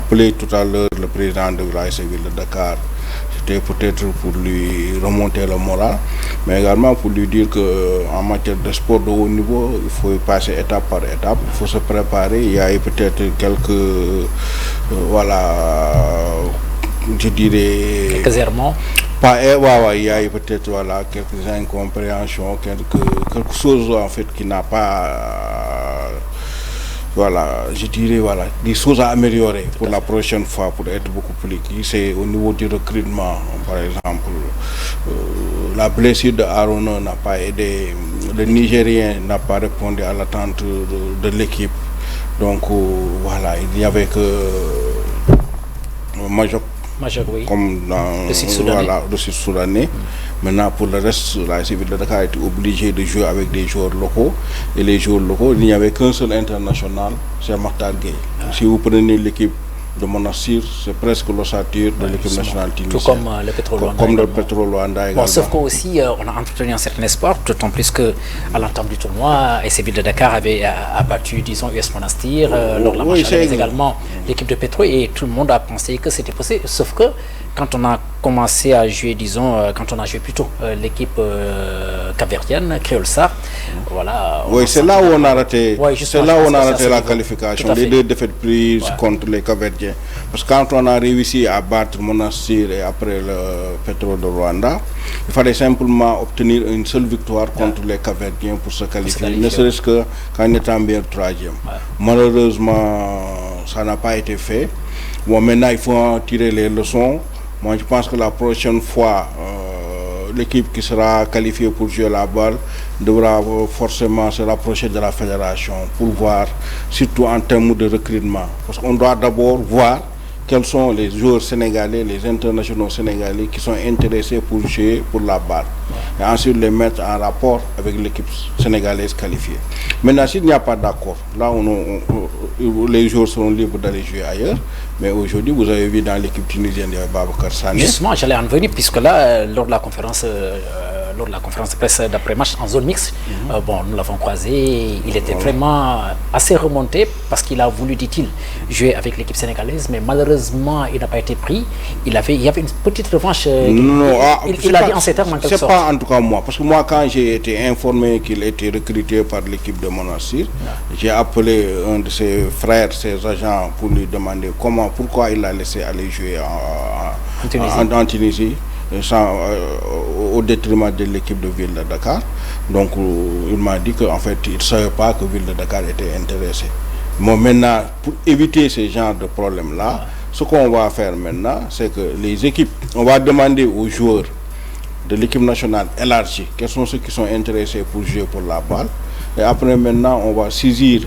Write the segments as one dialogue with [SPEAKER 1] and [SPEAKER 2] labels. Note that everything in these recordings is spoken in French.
[SPEAKER 1] appelé tout à l'heure le président de l'AS Ville de Dakar. C'était peut-être pour lui remonter le moral, mais également pour lui dire qu'en matière de sport de haut niveau, il faut passer étape par étape, il faut se préparer. Il y a peut-être quelques, je dirais...
[SPEAKER 2] Quelques errements.
[SPEAKER 1] Il y a peut-être quelques incompréhensions, quelque chose en fait qui n'a pas... je dirais des choses à améliorer pour la prochaine fois, pour être beaucoup plus qui. C'est au niveau du recrutement, par exemple, la blessure de Arona n'a pas aidé, le Nigérien n'a pas répondu à l'attente de l'équipe. Donc il n'y avait que Majok,
[SPEAKER 2] oui.
[SPEAKER 1] comme dans le Sud-Soudanais. Maintenant, pour le reste, la Ville de Dakar a été obligée de jouer avec des joueurs locaux. Et les joueurs locaux, il n'y avait qu'un seul international, c'est Makhtar Gueye. Si vous prenez l'équipe de Monastir, c'est presque l'ossature de l'équipe nationale tunisienne.
[SPEAKER 2] Tout comme le Pétrole Luanda.
[SPEAKER 1] Comme le Pétrole Luanda également.
[SPEAKER 2] Sauf qu'aussi, on a entretenu un certain espoir, d'autant plus qu'à l'entame du tournoi, et Ville de Dakar avait abattu, disons, US Monastir, lors de la match, mais également l'équipe de Pétrole, et tout le monde a pensé que c'était possible. Sauf que quand on a commencé à jouer, disons, quand on a joué plutôt l'équipe capverdienne, Créolsa,
[SPEAKER 1] c'est là où on a raté, la qualification, les deux défaites prises contre les Capverdiens. Parce que quand on a réussi à battre Monastir et après le Pétrole de Rwanda, il fallait simplement obtenir une seule victoire contre les Capverdiens pour se qualifier, ne serait-ce qu'en étant bien troisième. Malheureusement, ça n'a pas été fait. Maintenant, il faut en tirer les leçons. Moi, je pense que la prochaine fois, l'équipe qui sera qualifiée pour jouer la balle devra forcément se rapprocher de la fédération pour voir, surtout en termes de recrutement. Parce qu'on doit d'abord voir quels sont les joueurs sénégalais, les internationaux sénégalais qui sont intéressés pour jouer pour la balle. Et ensuite les mettre en rapport avec l'équipe sénégalaise qualifiée. Maintenant, s'il n'y a pas d'accord, là les joueurs seront libres d'aller jouer ailleurs. Mais aujourd'hui, vous avez vu dans l'équipe tunisienne, il y avait Babacar Sané.
[SPEAKER 2] Justement, j'allais en venir, puisque là, lors de la conférence de presse d'après-match en zone mixte, nous l'avons croisé, il était vraiment assez remonté parce qu'il a voulu, dit-il, jouer avec l'équipe sénégalaise, mais malheureusement, il n'a pas été pris. Il y avait une petite revanche. Il a dit en ces termes, en quelque sorte.
[SPEAKER 1] C'est pas en tout cas moi, parce que moi, quand j'ai été informé qu'il était recruté par l'équipe de Monastir, j'ai appelé un de ses frères, ses agents, pour lui demander pourquoi il l'a laissé aller jouer en Tunisie. Au détriment de l'équipe de Ville de Dakar. Donc il m'a dit qu'en fait il ne savait pas que Ville de Dakar était intéressé. Mais maintenant, pour éviter ce genre de problème-là, ce qu'on va faire maintenant, c'est que les équipes, on va demander aux joueurs de l'équipe nationale élargie quels sont ceux qui sont intéressés pour jouer pour la balle. Et après maintenant, on va saisir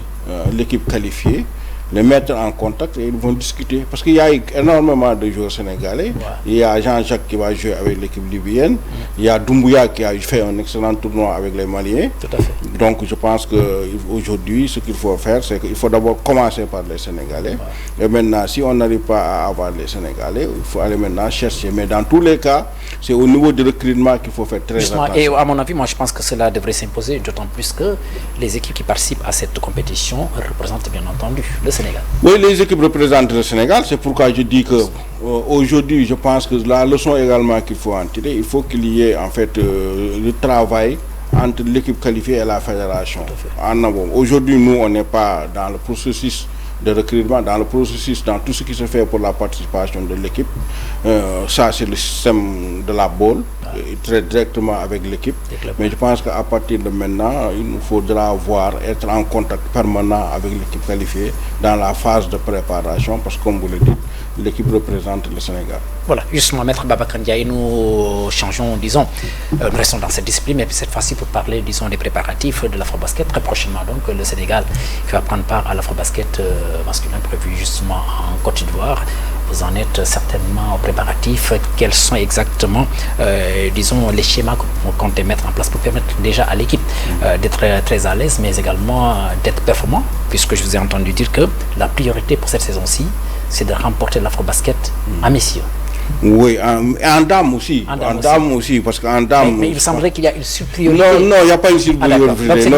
[SPEAKER 1] l'équipe qualifiée, les mettre en contact et ils vont discuter. Parce qu'il y a énormément de joueurs sénégalais. Il y a Jean-Jacques qui va jouer avec l'équipe libyenne. Il y a Doumbouya qui a fait un excellent tournoi avec les Maliens.
[SPEAKER 2] Tout à fait.
[SPEAKER 1] Donc je pense qu'aujourd'hui, ce qu'il faut faire, c'est qu'il faut d'abord commencer par les Sénégalais. Et maintenant, si on n'arrive pas à avoir les Sénégalais, il faut aller maintenant chercher. Mais dans tous les cas, c'est au niveau du recrutement qu'il faut faire très attention.
[SPEAKER 2] Et à mon avis, moi je pense que cela devrait s'imposer, d'autant plus que les équipes qui participent à cette compétition représentent bien entendu le Sénégal.
[SPEAKER 1] Oui, les équipes représentent le Sénégal. C'est pourquoi je dis que aujourd'hui, je pense que la leçon également qu'il faut en tirer, il faut qu'il y ait en fait le travail entre l'équipe qualifiée et la fédération. Aujourd'hui, nous, on n'est pas dans le processus de recrutement, dans le processus, dans tout ce qui se fait pour la participation de l'équipe. Ça, c'est le système de la BOL, très directement avec l'équipe. Mais je pense qu'à partir de maintenant, il nous faudra être en contact permanent avec l'équipe qualifiée dans la phase de préparation, parce que comme vous le dites, l'équipe représente le Sénégal.
[SPEAKER 2] Voilà, justement, Maître Babacar Ndiaye, nous changeons, disons, nous restons dans cette discipline, mais cette fois-ci pour parler, disons, des préparatifs de l'Afrobasket. Très prochainement, donc, le Sénégal qui va prendre part à l'Afrobasket masculin prévu justement en Côte d'Ivoire. Vous en êtes certainement aux préparatifs. Quels sont exactement, disons, les schémas que vous comptez mettre en place pour permettre déjà à l'équipe d'être très à l'aise, mais également d'être performant, puisque je vous ai entendu dire que la priorité pour cette saison-ci, c'est de remporter l'Afrobasket à messieurs.
[SPEAKER 1] Oui, en dames aussi. En dames aussi, parce qu'en dames...
[SPEAKER 2] Mais il semblerait qu'il y a une surpriorité.
[SPEAKER 1] Non, il n'y a pas une surpriorité. Non.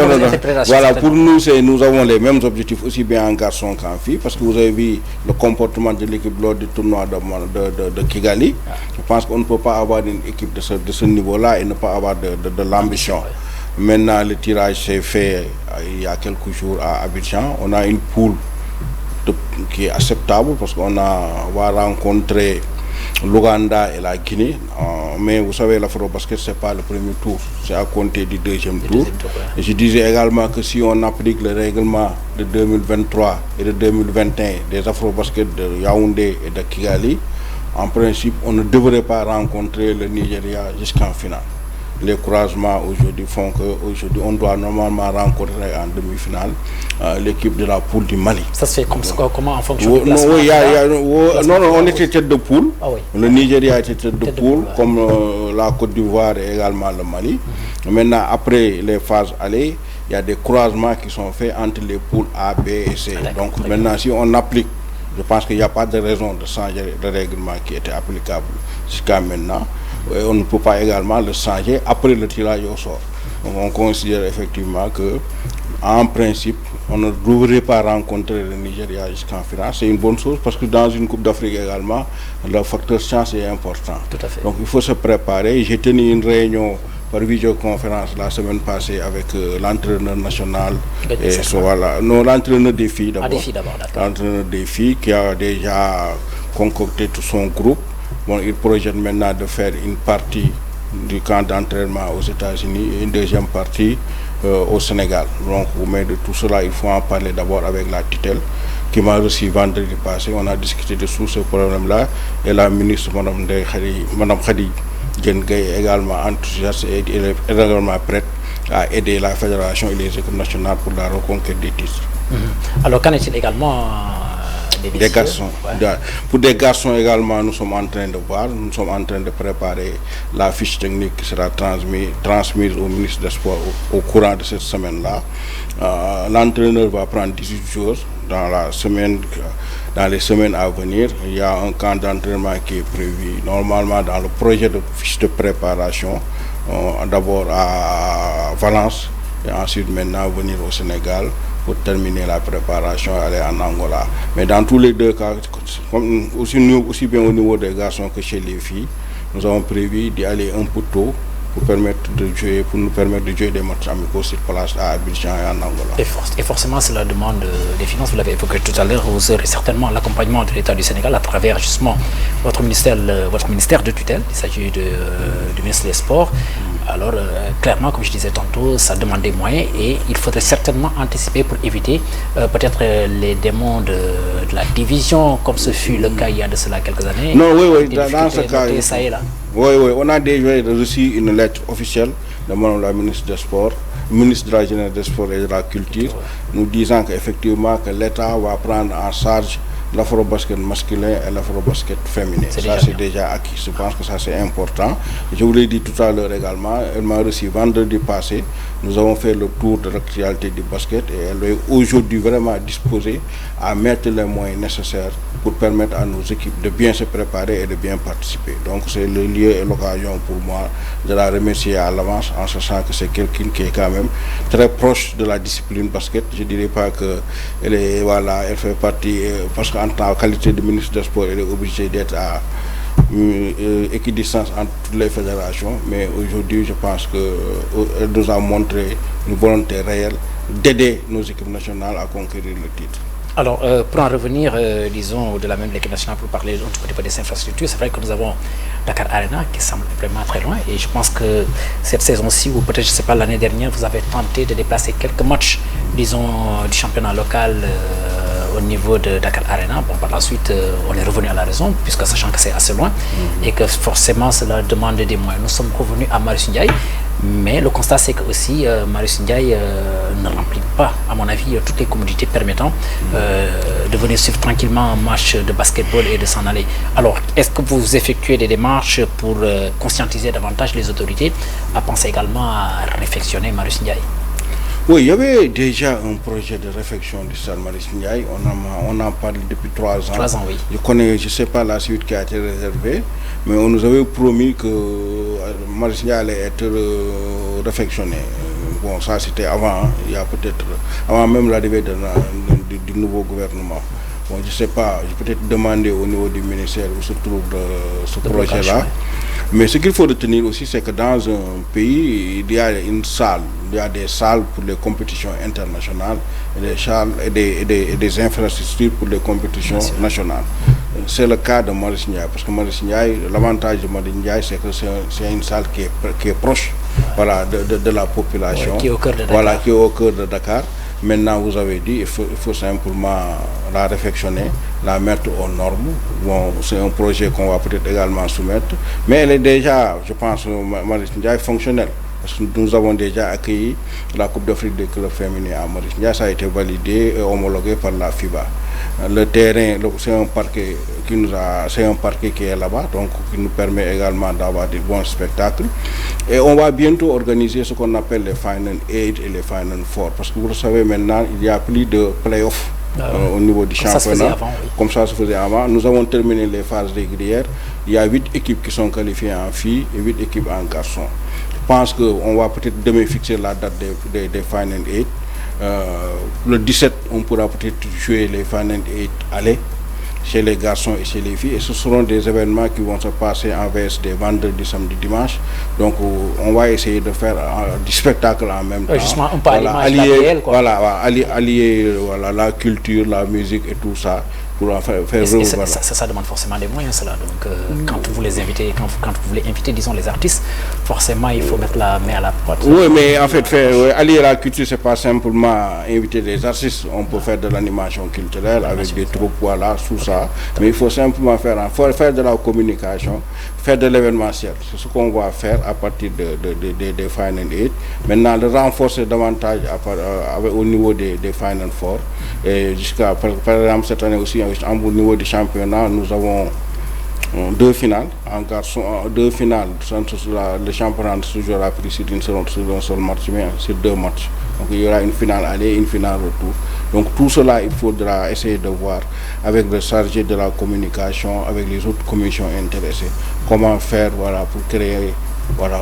[SPEAKER 1] Voilà, pour nous, nous avons les mêmes objectifs, aussi bien en garçon qu'en filles, parce que vous avez vu le comportement de l'équipe lors du tournoi de Kigali. Je pense qu'on ne peut pas avoir une équipe de ce niveau-là et ne pas avoir de l'ambition. Maintenant, le tirage s'est fait il y a quelques jours à Abidjan. On a une poule qui est acceptable parce qu'on va rencontrer l'Ouganda et la Guinée. Mais vous savez, l'Afrobasket, ce n'est pas le premier tour, c'est à compter du deuxième tour. Et je disais également que si on applique le règlement de 2023 et de 2021 des Afrobasket de Yaoundé et de Kigali, en principe, on ne devrait pas rencontrer le Nigeria jusqu'en finale. Les croisements aujourd'hui font qu'aujourd'hui on doit normalement rencontrer en demi-finale l'équipe de la poule du Mali.
[SPEAKER 2] Ça se fait comment en fonction du classement?
[SPEAKER 1] Non, on était tête de poule.
[SPEAKER 2] Ah, oui.
[SPEAKER 1] Le Nigeria était tête de poule, comme la Côte d'Ivoire et également le Mali. Maintenant, après les phases allées, il y a des croisements qui sont faits entre les poules A, B et C. Donc maintenant, si on applique, je pense qu'il n'y a pas de raison de changer le règlement qui était applicable jusqu'à maintenant. Et on ne peut pas également le changer après le tirage au sort. Donc on considère effectivement que, en principe, on ne devrait pas rencontrer le Nigeria jusqu'en finale. C'est une bonne chose parce que dans une Coupe d'Afrique également, le facteur chance est important.
[SPEAKER 2] Tout à fait.
[SPEAKER 1] Donc il faut se préparer. J'ai tenu une réunion par vidéoconférence la semaine passée avec l'entraîneur national et voilà, non, l'entraîneur des filles d'abord. L'entraîneur des filles qui a déjà concocté tout son groupe. Bon, il projette maintenant de faire une partie du camp d'entraînement aux États-Unis et une deuxième partie au Sénégal. Donc, mais de tout cela, il faut en parler d'abord avec la tutelle qui m'a reçu vendredi passé. On a discuté de tous ces problèmes-là et la ministre, Mme Khadi Djengay, est également enthousiaste et également prête à aider la fédération et les équipes nationales pour la reconquête des titres.
[SPEAKER 2] Alors, qu'en est-il également
[SPEAKER 1] des garçons. Ouais. Pour des garçons également, nous sommes en train de voir, nous sommes en train de préparer la fiche technique qui sera transmise au ministre des Sports au courant de cette semaine-là. L'entraîneur va prendre 18 jours dans les semaines à venir. Il y a un camp d'entraînement qui est prévu normalement dans le projet de fiche de préparation, d'abord à Valence et ensuite maintenant venir au Sénégal pour terminer la préparation et aller en Angola. Mais dans tous les deux cas, aussi bien au niveau des garçons que chez les filles, nous avons prévu d'y aller un peu tôt pour nous permettre de jouer des matchs amicaux sur place à Abidjan et en Angola.
[SPEAKER 2] Et forcément, c'est la demande des finances, vous l'avez évoqué tout à l'heure, vous aurez certainement l'accompagnement de l'État du Sénégal à travers justement votre ministère de tutelle, il s'agit du ministre des Sports. Alors, clairement, comme je disais tantôt, ça demande des moyens et il faudrait certainement anticiper pour éviter peut-être les démons de la division, comme ce fut le cas il y a de cela quelques années.
[SPEAKER 1] Non, oui, dans ce cas,
[SPEAKER 2] ça est là.
[SPEAKER 1] Oui, on a déjà reçu une lettre officielle de Mme la ministre des Sports, ministre de la Jeunesse des Sports et de la Culture, nous disant qu'effectivement que l'État va prendre en charge l'afrobasket masculin et l'afrobasket féminin. Ça, c'est déjà acquis. Je pense que ça, c'est important. Je vous l'ai dit tout à l'heure également, elle m'a reçu vendredi passé. Nous avons fait le tour de l'actualité du basket et elle est aujourd'hui vraiment disposée à mettre les moyens nécessaires pour permettre à nos équipes de bien se préparer et de bien participer. Donc, c'est le lieu et l'occasion pour moi de la remercier à l'avance en sachant que c'est quelqu'un qui est quand même très proche de la discipline basket. Je ne dirais pas qu'elle elle fait partie, parce qu'en tant que qualité de ministre des Sports, elle est obligée d'être à équidistance entre toutes les fédérations, mais aujourd'hui je pense qu'elle nous a montré une volonté réelle d'aider nos équipes nationales à conquérir le titre.
[SPEAKER 2] Alors, pour en revenir, disons, de la même l'équipe nationale, pour parler des infrastructures, c'est vrai que nous avons Dakar Arena qui semble vraiment très loin et je pense que cette saison-ci, ou peut-être, je ne sais pas, l'année dernière, vous avez tenté de déplacer quelques matchs, disons, du championnat local au niveau de Dakar Arena. Bon, par la suite, on est revenu à la raison, puisque sachant que c'est assez loin et que forcément cela demande des moyens. Nous sommes revenus à Marius Ndiaye, mais le constat c'est que aussi Marius Ndiaye ne remplit pas, à mon avis, toutes les commodités permettant de venir suivre tranquillement un match de basketball et de s'en aller. Alors, est-ce que vous effectuez des démarches pour conscientiser davantage les autorités à penser également à réfectionner Marius Ndiaye?
[SPEAKER 1] Oui, il y avait déjà un projet de réflexion du stade Marius Ndiaye. On en parle depuis 3 ans.
[SPEAKER 2] 3 ans, oui.
[SPEAKER 1] Je ne sais pas la suite qui a été réservée, mais on nous avait promis que Marius Ndiaye allait être réfectionné. Bon, ça c'était avant, il y a peut-être, avant même l'arrivée du nouveau gouvernement. Bon, je ne sais pas, je peux peut-être demander au niveau du ministère où se trouve ce projet-là. Mais ce qu'il faut retenir aussi, c'est que dans un pays, il y a une salle, il y a des salles pour les compétitions internationales et des infrastructures pour les compétitions nationales. C'est le cas de Marius Ndiaye, parce que Marius Ndiaye, l'avantage de Marius Ndiaye, c'est que c'est une salle qui est proche, voilà, de la population,
[SPEAKER 2] qui est au cœur de Dakar.
[SPEAKER 1] Voilà, qui est au cœur de Dakar. Maintenant, vous avez dit, il faut simplement la réfectionner, la mettre aux normes. Bon, c'est un projet qu'on va peut-être également soumettre, mais elle est déjà, je pense, Marius Ndiaye fonctionnelle. Parce que nous avons déjà accueilli la Coupe d'Afrique des clubs féminins à Marius Ndiaye, ça a été validé et homologué par la FIBA. Le terrain, c'est un parquet qui est là-bas, donc qui nous permet également d'avoir des bons spectacles. Et on va bientôt organiser ce qu'on appelle les Final 8 et les Final 4, parce que vous le savez maintenant, il n'y a plus de play-off au niveau du championnat, comme ça se faisait avant. Nous avons terminé les phases régulières. Il y a 8 équipes qui sont qualifiées en filles et 8 équipes en garçons. Je pense qu'on va peut-être demain fixer la date des Final 8. Le 17, on pourra peut-être jouer les Final 8 aller chez les garçons et chez les filles. Et ce seront des événements qui vont se passer en VSD vendredi, samedi, dimanche. Donc on va essayer de faire du spectacle en même temps.
[SPEAKER 2] Justement, on parle allier,
[SPEAKER 1] allier la culture, la musique et tout ça.
[SPEAKER 2] Ça demande forcément des moyens, cela. Donc, quand vous les invitez, quand vous voulez inviter, disons, les artistes, forcément, il faut mettre la main à la porte.
[SPEAKER 1] Oui, mais en fait, allier la culture, c'est pas simplement inviter des artistes. On peut faire de l'animation culturelle avec des troupes, voilà, tout ça. Mais il faut simplement faire de la communication, faire de l'événementiel. C'est ce qu'on va faire à partir des Final 8. Maintenant, le renforcer davantage au niveau des Final 4. Et jusqu'à, par exemple, cette année aussi, au niveau du championnat, nous avons 2 finales en garçon, 2 finales. Le championnat se jouera sur un seul match, mais sur 2 matchs. Donc il y aura une finale aller et une finale retour. Donc tout cela, il faudra essayer de voir avec le chargé de la communication, avec les autres commissions intéressées, comment faire pour créer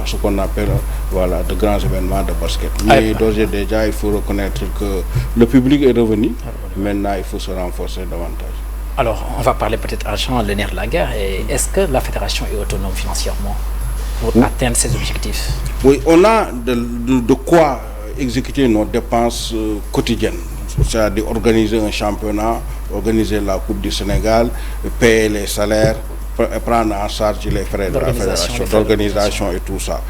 [SPEAKER 1] ce qu'on appelle de grands événements de basket. Mais d'ores et déjà, il faut reconnaître que le public est revenu. Maintenant, il faut se renforcer davantage.
[SPEAKER 2] Alors, on va parler peut-être argent, le nerf de la guerre. Est-ce que la fédération est autonome financièrement pour atteindre ses objectifs?
[SPEAKER 1] Oui, on a de quoi exécuter nos dépenses quotidiennes. C'est-à-dire organiser un championnat, organiser la Coupe du Sénégal, payer les salaires, prendre en charge les frais de la fédération, d'organisation et tout ça.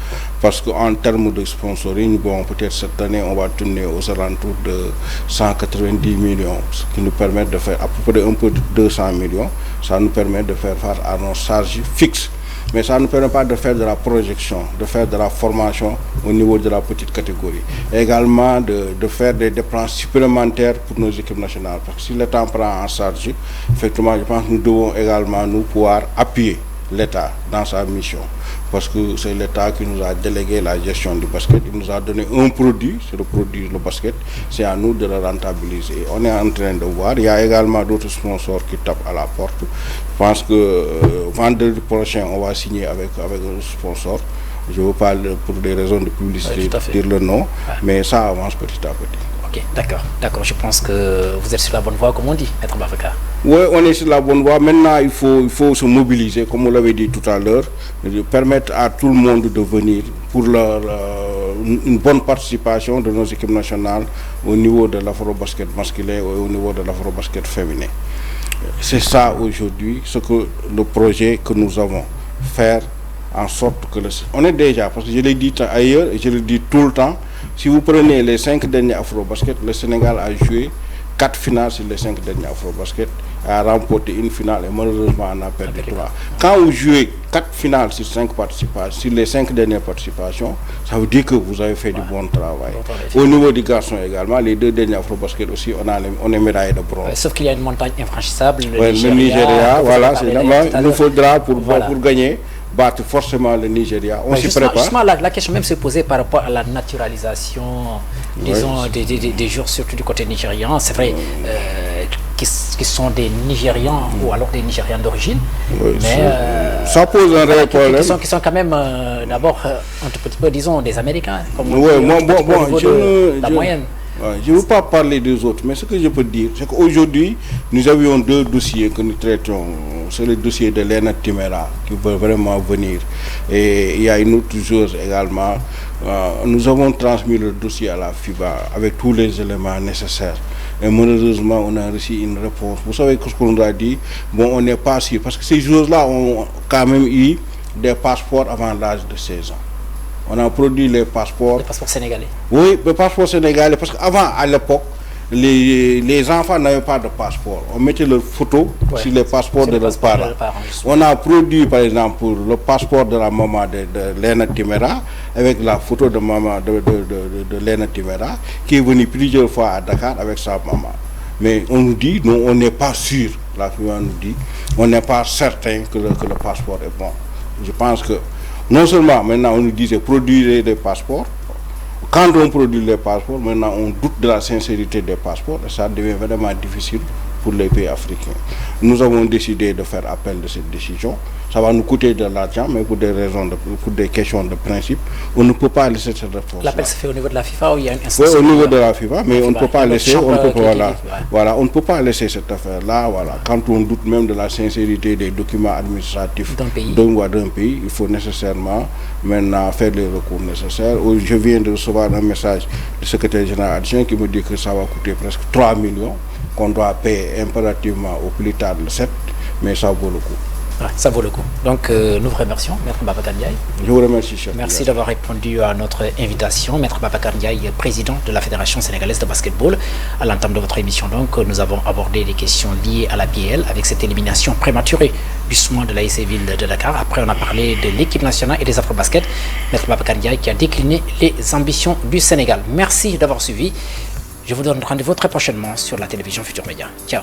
[SPEAKER 1] Parce qu'en termes de sponsoring, bon, peut-être cette année, on va tourner aux alentours de 190 millions, ce qui nous permet de faire à peu près un peu de 200 millions. Ça nous permet de faire face à nos charges fixes. Mais ça ne permet pas de faire de la projection, de faire de la formation au niveau de la petite catégorie. Et également de faire des dépenses supplémentaires pour nos équipes nationales. Parce que si l'État prend en charge, effectivement, je pense que nous devons également nous pouvoir appuyer l'État dans sa mission. Parce que c'est l'État qui nous a délégué la gestion du basket. Il nous a donné un produit, c'est le produit, le basket. C'est à nous de le rentabiliser. On est en train de voir. Il y a également d'autres sponsors qui tapent à la porte. Je pense que vendredi prochain, on va signer avec un sponsor. Je ne veux pas, pour des raisons de publicité, dire le nom, mais ça avance petit à petit.
[SPEAKER 2] Ok, d'accord. Je pense que vous êtes sur la bonne voie, comme on dit, Maître Babacar.
[SPEAKER 1] Oui, on est sur la bonne voie. Maintenant, il faut se mobiliser, comme on l'avait dit tout à l'heure, de permettre à tout le monde de venir pour une bonne participation de nos équipes nationales au niveau de l'afro-basket masculin et au niveau de l'afro-basket féminin. C'est ça aujourd'hui, ce que le projet que nous avons, faire en sorte que on est déjà, parce que je l'ai dit ailleurs et je le dis tout le temps, si vous prenez les 5 derniers afro-basket, le Sénégal a joué 4 finales sur les 5 derniers afro-basket, a remporté une finale et malheureusement on a perdu 3. Quand vous jouez 4 finales sur 5 participations, sur les 5 dernières participations, ça veut dire que vous avez fait du bon travail. Au niveau des garçons également, les 2 derniers afro-basket aussi, on est médaillé de bronze.
[SPEAKER 2] Sauf qu'il y a une montagne infranchissable,
[SPEAKER 1] le Nigeria, voilà, c'est là-bas. Il nous faudra pour gagner. battre forcément le Nigeria. On s'y prépare.
[SPEAKER 2] Justement, la question même se posait par rapport à la naturalisation, disons, des joueurs, surtout du côté nigérian. C'est vrai, qui sont des Nigérians ou alors des Nigérians d'origine.
[SPEAKER 1] Oui, mais ça pose un réel problème.
[SPEAKER 2] Qui sont quand même d'abord un tout petit peu, disons, des Américains. Comme
[SPEAKER 1] la moyenne. Je ne veux pas parler des autres, mais ce que je peux dire, c'est qu'aujourd'hui, nous avions 2 dossiers que nous traitons. C'est le dossier de Lena Timera qui veut vraiment venir. Et il y a une autre chose également. Nous avons transmis le dossier à la FIBA avec tous les éléments nécessaires. Et malheureusement, on a reçu une réponse. Vous savez ce qu'on nous a dit? Bon, on n'est pas sûr. Parce que ces choses-là ont quand même eu des passeports avant l'âge de 16 ans. On a produit les passeports.
[SPEAKER 2] Les passeports sénégalais.
[SPEAKER 1] Oui, les passeports sénégalais. Parce qu'avant, à l'époque, les enfants n'avaient pas de passeport. On mettait leurs photos sur les passeports de leurs parents. On a produit, par exemple, le passeport de la maman de Lena Timera, avec la photo de maman de Lena Timera, qui est venue plusieurs fois à Dakar avec sa maman. Mais on nous dit, non, on n'est pas sûr. La FIBA nous dit, on n'est pas certain que le passeport est bon. Je pense que non seulement maintenant on nous disait produire des passeports, quand on produit les passeports, maintenant on doute de la sincérité des passeports et ça devient vraiment difficile pour les pays africains. Nous avons décidé de faire appel de cette décision. Ça va nous coûter de l'argent, mais pour des raisons, pour des questions de principe, on ne peut pas laisser cette réponse.
[SPEAKER 2] L'appel se fait au niveau de la FIFA ou il y a une
[SPEAKER 1] instance? Oui, au niveau de la FIFA, mais on ne peut pas laisser, on ne peut pas laisser cette affaire-là. Voilà. Quand on doute même de la sincérité des documents administratifs d'un pays, il faut nécessairement maintenant faire les recours nécessaires. Je viens de recevoir un message du secrétaire général adjoint qui me dit que ça va coûter presque 3 millions, qu'on doit payer impérativement au plus tard le 7, mais ça vaut le coup.
[SPEAKER 2] Ça vaut le coup. Donc, nous vous remercions, Maître Babacar Ndiaye.
[SPEAKER 1] Je vous remercie, chef.
[SPEAKER 2] Merci d'avoir répondu à notre invitation. Maître Babacar Ndiaye, président de la Fédération sénégalaise de basketball. À l'entame de votre émission, donc, nous avons abordé des questions liées à la BL avec cette élimination prématurée justement de l'ASC Ville de Dakar. Après, on a parlé de l'équipe nationale et des afro-basket. Maître Babacar Ndiaye qui a décliné les ambitions du Sénégal. Merci d'avoir suivi. Je vous donne rendez-vous très prochainement sur la télévision Futur Média. Ciao.